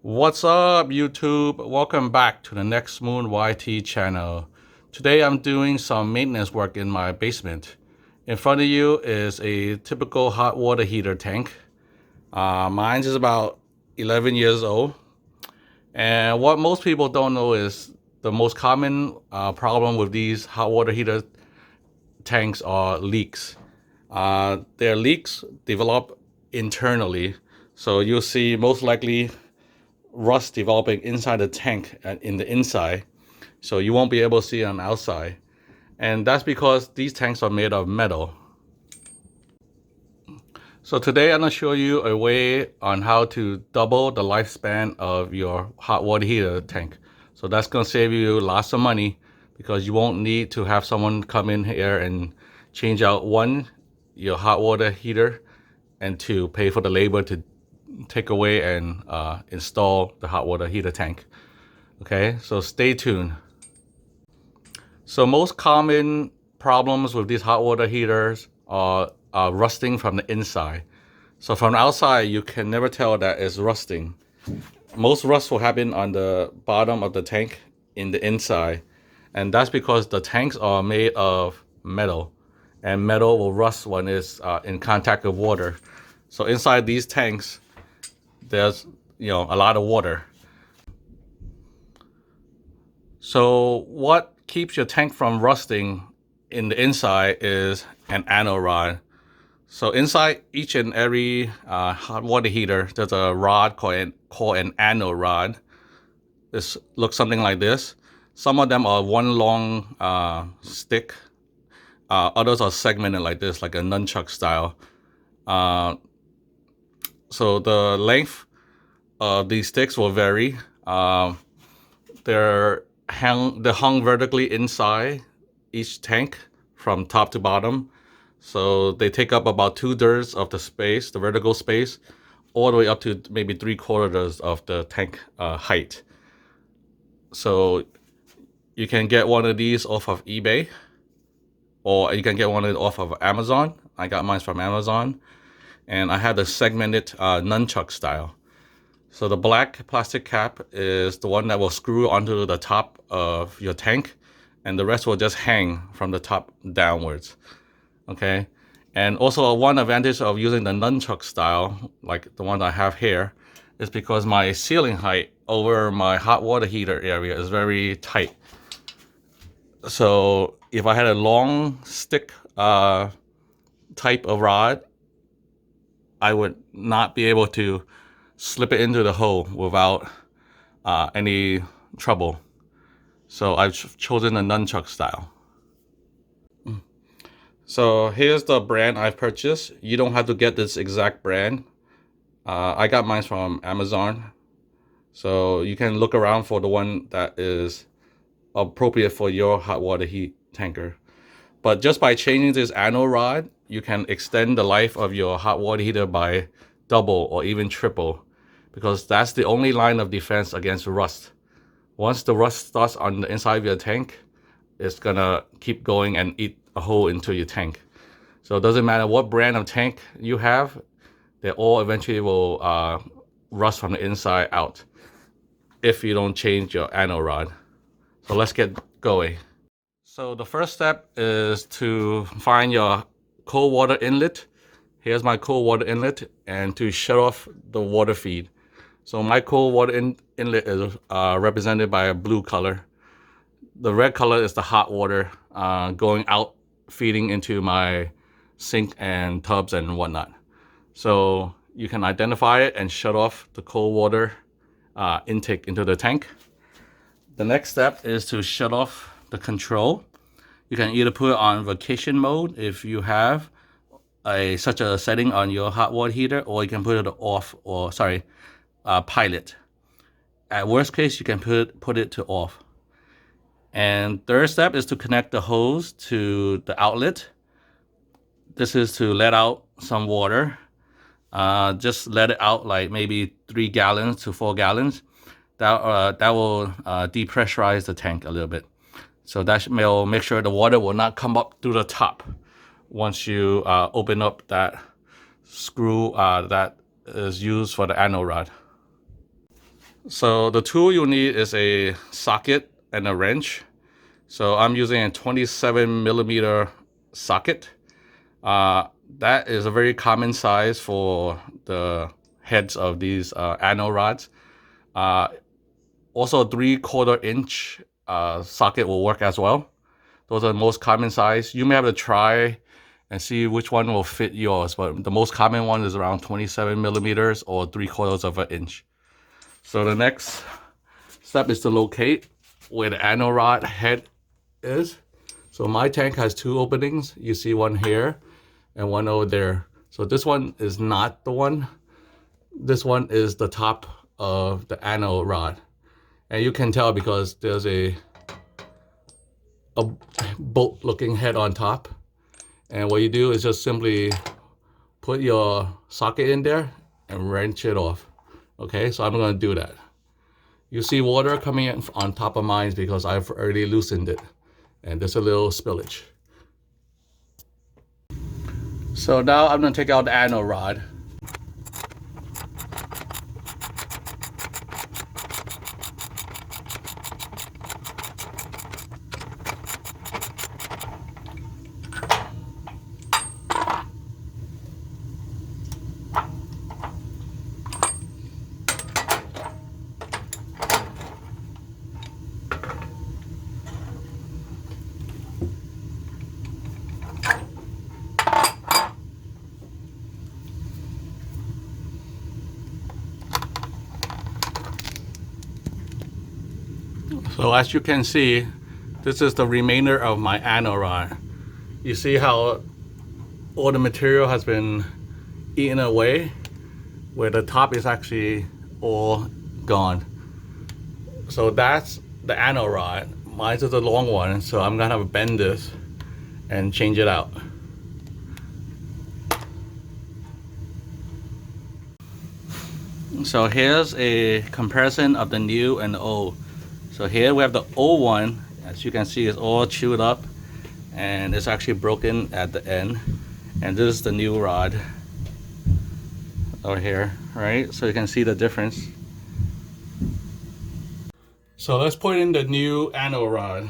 What's up, YouTube? Welcome back to the Next Moon YT channel. Today I'm doing some maintenance work in my basement. In front of you is a typical hot water heater tank. Mine is about 11 years old. And what most people don't know is the most common problem with these hot water heater tanks are leaks. Their leaks develop internally. So you'll see most likely rust developing inside the tank and in the inside, so you won't be able to see it on the outside. And that's because these tanks are made of metal. So today I'm going to show you a way on how to double the lifespan of your hot water heater tank. So that's going to save you lots of money because you won't need to have someone come in here and change out your hot water heater, and to pay for the labor to take away and install the hot water heater tank. Okay, so stay tuned. So most common problems with these hot water heaters are rusting from the inside. So from the outside, you can never tell that it's rusting. Most rust will happen on the bottom of the tank in the inside. And that's because the tanks are made of metal. And metal will rust when it's in contact with water. So inside these tanks, there's a lot of water. So what keeps your tank from rusting in the inside is an anode rod. So inside each and every hot water heater, there's a rod called an anode rod. This looks something like this. Some of them are one long stick. Others are segmented like this, like a nunchuck style. So the length of these sticks will vary. They're hung vertically inside each tank from top to bottom. So they take up about 2/3 of the space, the vertical space, all the way up to maybe 3/4 of the tank height. So you can get one of these off of eBay, or you can get one of it off of Amazon. I got mine from Amazon, and I had the segmented nunchuck style. So the black plastic cap is the one that will screw onto the top of your tank, and the rest will just hang from the top downwards. Okay. And also one advantage of using the nunchuck style, like the one I have here, is because my ceiling height over my hot water heater area is very tight. So if I had a long stick type of rod, I would not be able to slip it into the hole without any trouble. So I've chosen the nunchuck style. So here's the brand I've purchased. You don't have to get this exact brand. I got mine from Amazon. So you can look around for the one that is appropriate for your hot water heat tanker. But just by changing this anode rod, you can extend the life of your hot water heater by double or even triple, because that's the only line of defense against rust. Once the rust starts on the inside of your tank, it's gonna keep going and eat a hole into your tank. So it doesn't matter what brand of tank you have, they all eventually will rust from the inside out if you don't change your anode rod. So let's get going. So the first step is to find your cold water inlet. Here's my cold water inlet, and to shut off the water feed. So my cold water inlet is represented by a blue color. The red color is the hot water going out, feeding into my sink and tubs and whatnot. So you can identify it and shut off the cold water intake into the tank. The next step is to shut off the control. You can either put it on vacation mode if you have such a setting on your hot water heater, or you can put it off, or pilot. At worst case, you can put it to off. And third step is to connect the hose to the outlet. This is to let out some water. Just let it out like maybe 3 gallons to 4 gallons. That will depressurize the tank a little bit. So that will make sure the water will not come up through the top once you open up that screw that is used for the anode rod. So the tool you need is a socket and a wrench. So I'm using a 27mm socket. That is a very common size for the heads of these anode rods. Also, a 3/4 inch socket will work as well. Those are the most common size. You may have to try and see which one will fit yours, but the most common one is around 27mm or 3/4 of an inch. So the next step is to locate where the anode rod head is. So my tank has 2 openings. You see one here and one over there. So this one is not the one. This one is the top of the anode rod. And you can tell because there's a bolt looking head on top. And what you do is just simply put your socket in there and wrench it off. Okay, so I'm gonna do that. You see water coming in on top of mine because I've already loosened it. And there's a little spillage. So now I'm gonna take out the anode rod. So as you can see, this is the remainder of my anode rod. You see how all the material has been eaten away, where the top is actually all gone. So that's the anode rod. Mine is a long one, so I'm gonna have to bend this and change it out. So here's a comparison of the new and the old. So here we have the old one. As you can see, it's all chewed up and it's actually broken at the end. And this is the new rod over here, right? So you can see the difference. So let's put in the new anode rod.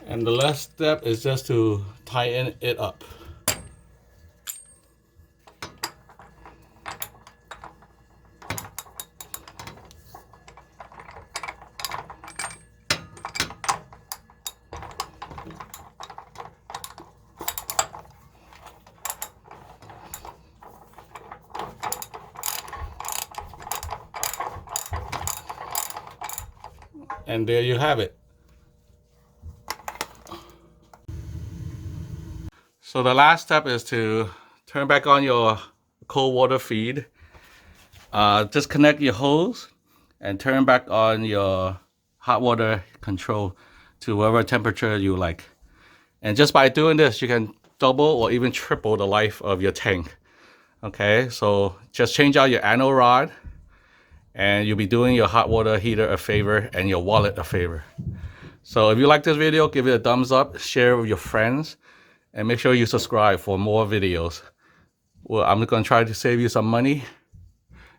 And the last step is just to tighten it up. And there you have it. So the last step is to turn back on your cold water feed. Disconnect your hose and turn back on your hot water control to whatever temperature you like. And just by doing this, you can double or even triple the life of your tank. Okay, so just change out your anode rod and you'll be doing your hot water heater a favor and your wallet a favor. So if you like this video, give it a thumbs up, share it with your friends, and make sure you subscribe for more videos. Well, I'm going to try to save you some money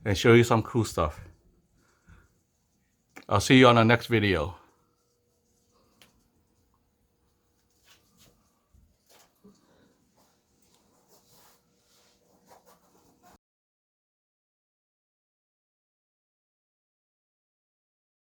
and show you some cool stuff. I'll see you on the next video.